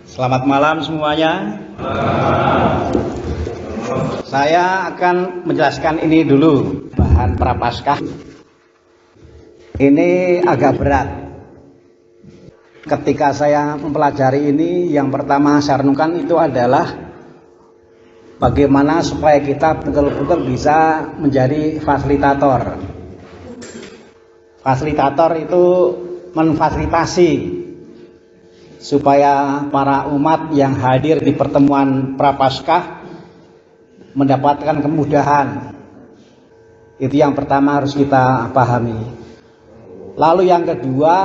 Selamat malam semuanya. Saya akan menjelaskan ini dulu, bahan Prapaskah. Ini agak berat. Ketika saya mempelajari ini, yang pertama saya renungkan itu adalah bagaimana supaya kita betul-betul bisa menjadi fasilitator. Fasilitator itu memfasilitasi supaya para umat yang hadir di pertemuan Prapaskah mendapatkan kemudahan. Itu yang pertama harus kita pahami. Lalu yang kedua,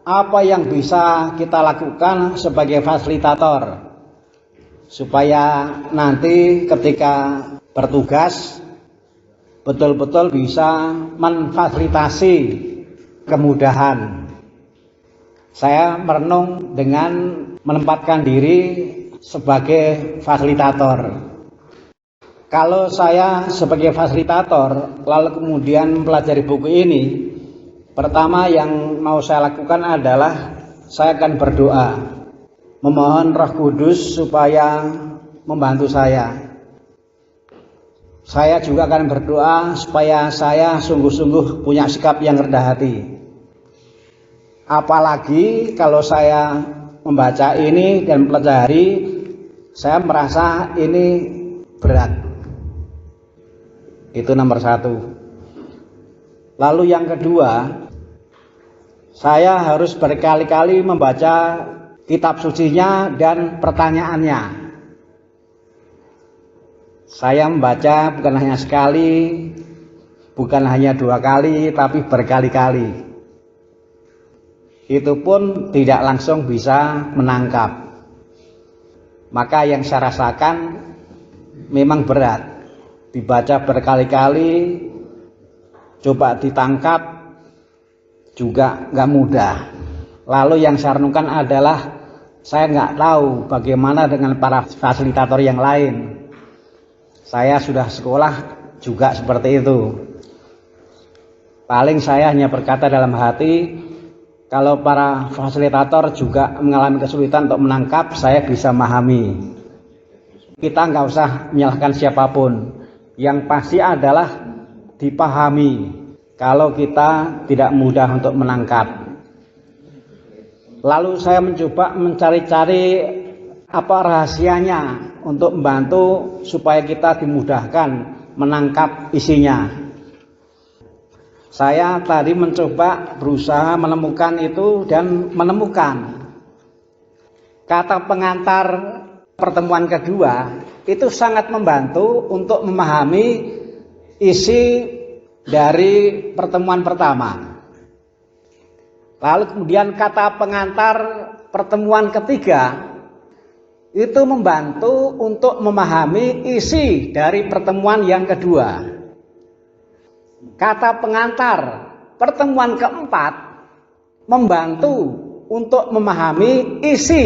apa yang bisa kita lakukan sebagai fasilitator supaya nanti ketika bertugas betul-betul bisa memfasilitasi kemudahan. Saya merenung dengan menempatkan diri sebagai fasilitator. Kalau saya sebagai fasilitator lalu kemudian mempelajari buku ini, pertama yang mau saya lakukan adalah saya akan berdoa, memohon Roh Kudus supaya membantu saya. Saya juga akan berdoa supaya saya sungguh-sungguh punya sikap yang rendah hati. Apalagi kalau saya membaca ini dan mempelajari, saya merasa ini berat. Itu nomor satu. Lalu yang kedua, saya harus berkali-kali membaca kitab sucinya dan pertanyaannya. Saya membaca bukan hanya sekali, bukan hanya 2 kali, tapi berkali-kali. Itu pun tidak langsung bisa menangkap. Maka yang saya rasakan memang berat. Dibaca berkali-kali, coba ditangkap juga nggak mudah. Lalu yang saya renungkan adalah saya nggak tahu bagaimana dengan para fasilitator yang lain. Saya sudah sekolah juga seperti itu. Paling saya hanya berkata dalam hati, kalau para fasilitator juga mengalami kesulitan untuk menangkap, saya bisa memahami. Kita nggak usah menyalahkan siapapun. Yang pasti adalah dipahami kalau kita tidak mudah untuk menangkap. Lalu saya mencoba mencari-cari apa rahasianya untuk membantu supaya kita dimudahkan menangkap isinya. Saya tadi mencoba berusaha menemukan itu dan menemukan kata pengantar pertemuan kedua itu sangat membantu untuk memahami isi dari pertemuan pertama. Lalu kemudian kata pengantar pertemuan ketiga itu membantu untuk memahami isi dari pertemuan yang kedua. Kata pengantar pertemuan keempat membantu untuk memahami isi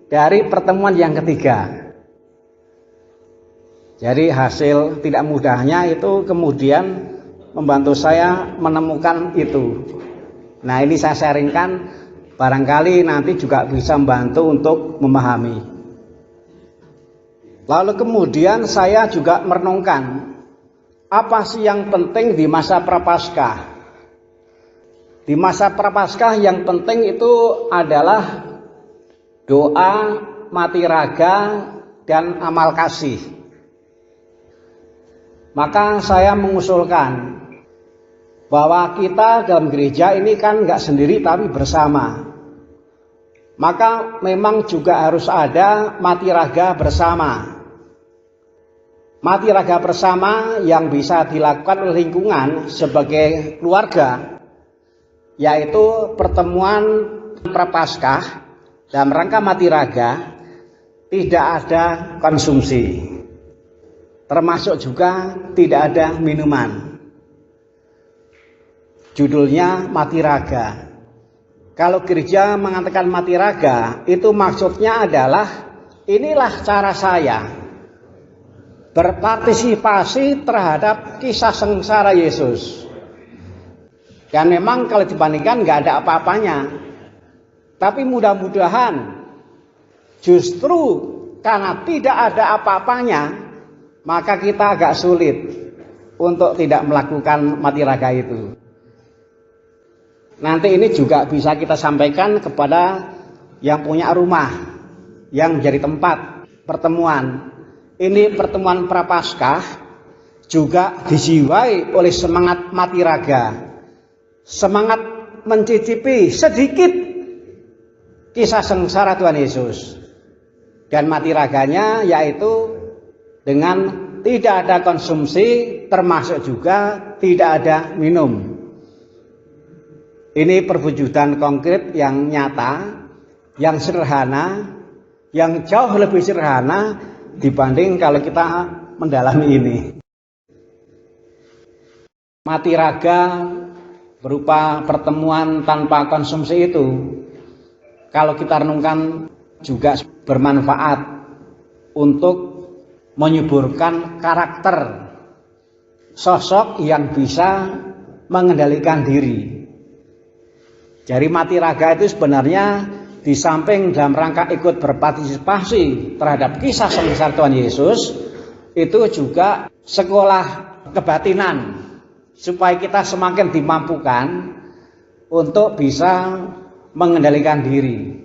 dari pertemuan yang ketiga. Jadi hasil tidak mudahnya itu kemudian membantu saya menemukan itu. Nah, ini saya sharingkan, barangkali nanti juga bisa membantu untuk memahami. Lalu kemudian saya juga merenungkan, apa sih yang penting di masa Prapaskah? Di masa Prapaskah yang penting itu adalah doa, mati raga, dan amal kasih. Maka saya mengusulkan bahwa kita dalam gereja ini kan nggak sendiri tapi bersama. Maka memang juga harus ada mati raga bersama. Mati raga bersama yang bisa dilakukan oleh lingkungan sebagai keluarga, yaitu pertemuan Prapaskah dalam rangka mati raga tidak ada konsumsi. Termasuk juga tidak ada minuman. Judulnya mati raga. Kalau gereja mengatakan mati raga, itu maksudnya adalah inilah cara saya berpartisipasi terhadap kisah sengsara Yesus. Dan memang kalau dibandingkan nggak ada apa-apanya. Tapi mudah-mudahan Justru karena tidak ada apa-apanya, maka kita agak sulit untuk tidak melakukan mati raga itu. Nanti ini juga bisa kita sampaikan kepada yang punya rumah, yang menjadi tempat pertemuan. Ini pertemuan Prapaskah juga dijiwai oleh semangat mati raga, semangat mencicipi sedikit kisah sengsara Tuhan Yesus. Dan mati raganya yaitu dengan tidak ada konsumsi, termasuk juga tidak ada minum. Ini perwujudan konkret yang nyata, yang sederhana, yang jauh lebih sederhana dibanding kalau kita mendalami ini. Mati raga berupa pertemuan tanpa konsumsi itu, kalau kita renungkan juga bermanfaat untuk menyuburkan karakter sosok yang bisa mengendalikan diri. Jadi mati raga itu sebenarnya di samping dalam rangka ikut berpartisipasi terhadap kisah sengsara Tuhan Yesus, itu juga sekolah kebatinan supaya kita semakin dimampukan untuk bisa mengendalikan diri.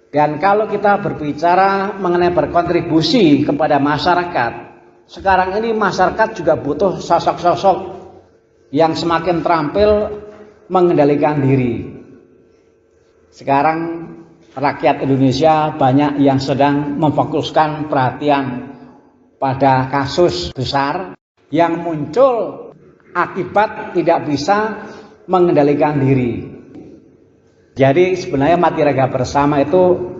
Dan kalau kita berbicara mengenai berkontribusi kepada masyarakat, sekarang ini masyarakat juga butuh sosok-sosok yang semakin terampil mengendalikan diri. Sekarang rakyat Indonesia banyak yang sedang memfokuskan perhatian pada kasus besar yang muncul akibat tidak bisa mengendalikan diri. Jadi sebenarnya mati raga bersama itu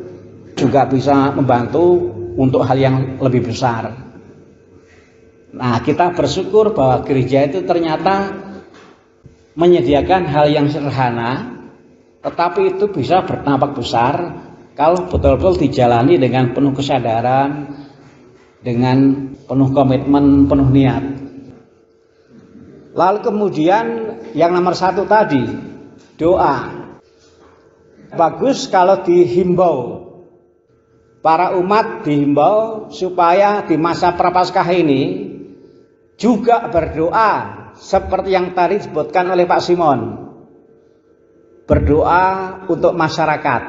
juga bisa membantu untuk hal yang lebih besar. Nah, kita bersyukur bahwa gereja itu ternyata menyediakan hal yang sederhana, tetapi itu bisa berdampak besar kalau betul-betul dijalani dengan penuh kesadaran, dengan penuh komitmen, penuh niat. Lalu kemudian yang nomor 1 tadi, doa. Bagus kalau dihimbau, para umat dihimbau supaya di masa Prapaskah ini juga berdoa seperti yang tadi disebutkan oleh Pak Simon. Berdoa untuk masyarakat.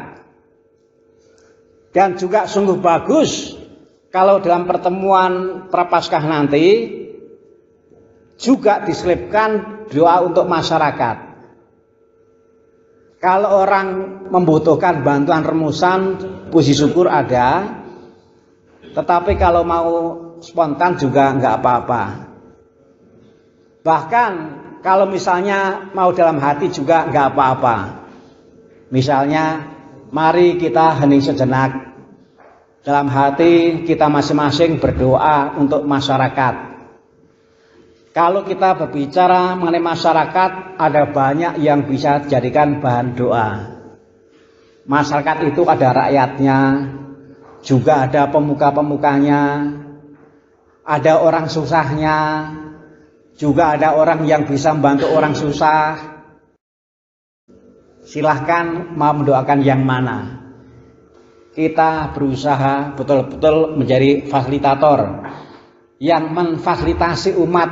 Dan juga sungguh bagus kalau dalam pertemuan Prapaskah nanti juga diselipkan doa untuk masyarakat. Kalau orang membutuhkan bantuan rumusan, puji syukur ada. Tetapi kalau mau spontan juga nggak apa-apa. Bahkan kalau misalnya mau dalam hati juga nggak apa-apa. Misalnya, mari kita hening sejenak. Dalam hati kita masing-masing berdoa untuk masyarakat. Kalau kita berbicara mengenai masyarakat, ada banyak yang bisa dijadikan bahan doa. Masyarakat itu ada rakyatnya, juga ada pemuka-pemukanya, ada orang susahnya, juga ada orang yang bisa membantu orang susah. Silahkan mau mendoakan yang mana. Kita berusaha betul-betul menjadi fasilitator yang memfasilitasi umat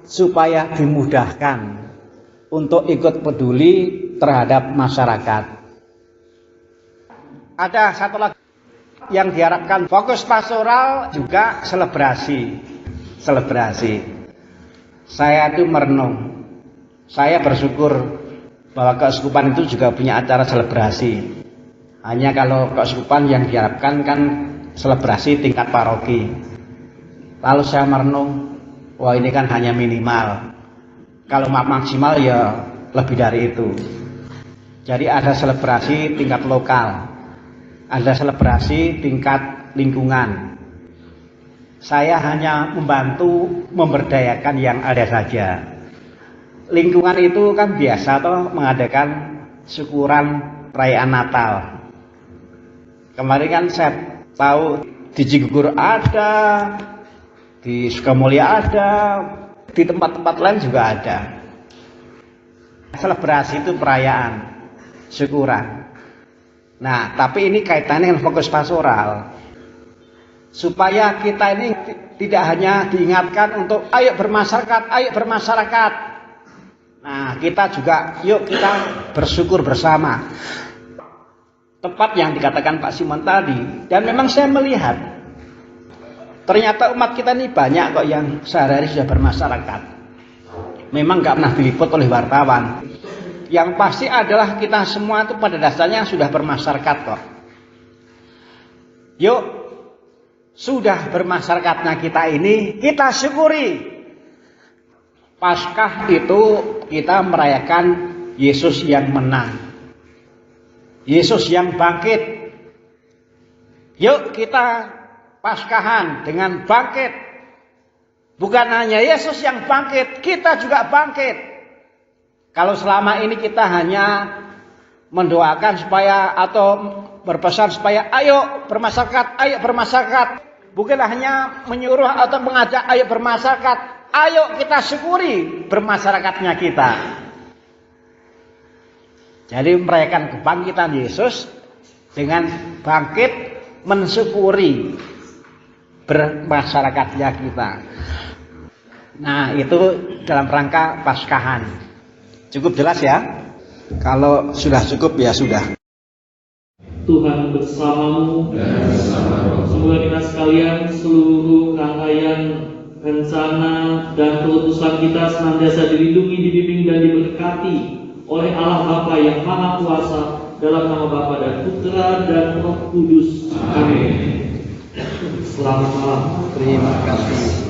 supaya dimudahkan untuk ikut peduli terhadap masyarakat. Ada satu lagi yang diharapkan, fokus pastoral juga selebrasi. Saya itu merenung, saya bersyukur bahwa keuskupan itu juga punya acara selebrasi. Hanya kalau keuskupan yang diharapkan kan selebrasi tingkat paroki. Lalu saya merenung, wah ini kan hanya minimal. Kalau maksimal ya lebih dari itu. Jadi ada selebrasi tingkat lokal, ada selebrasi tingkat lingkungan. Saya hanya membantu memberdayakan yang ada saja. Lingkungan itu kan biasa toh mengadakan syukuran perayaan Natal. Kemarin kan saya tahu di Cigugur ada, di Sukamulya ada, di tempat-tempat lain juga ada. Selebrasi itu perayaan, syukuran. Nah, tapi ini kaitannya dengan fokus pastoral. Supaya kita ini tidak hanya diingatkan untuk ayo bermasyarakat, ayo bermasyarakat. Nah, kita juga yuk kita bersyukur bersama. Tepat yang dikatakan Pak Simon tadi. Dan memang saya melihat ternyata umat kita ini banyak kok yang sehari-hari sudah bermasyarakat. Memang nggak pernah diliput oleh wartawan. Yang pasti adalah kita semua itu pada dasarnya sudah bermasyarakat kok. Yuk, sudah bermasyarakatnya kita ini, kita syukuri. Paskah itu kita merayakan Yesus yang menang. Yesus yang bangkit. Yuk kita Paskahan dengan bangkit. Bukan hanya Yesus yang bangkit, kita juga bangkit. Kalau selama ini kita hanya mendoakan supaya atau berpesan supaya ayo bermasyarakat. Bukan hanya menyuruh atau mengajak ayo bermasyarakat. Ayo kita syukuri bermasyarakatnya kita. Jadi merayakan kebangkitan Yesus dengan bangkit mensyukuri bermasyarakatnya kita. Nah, itu dalam rangka Paskahan. Cukup jelas ya? Kalau sudah cukup ya sudah. Tuhan bersamamu. Semoga kita sekalian seluruh rangkaian rencana dan keputusan kita senantiasa dilindungi, dibimbing dan diberkati oleh Allah Bapa yang Maha Kuasa, dalam nama Bapa dan Putra dan Roh Kudus. Amin. Selamat malam. Terima kasih.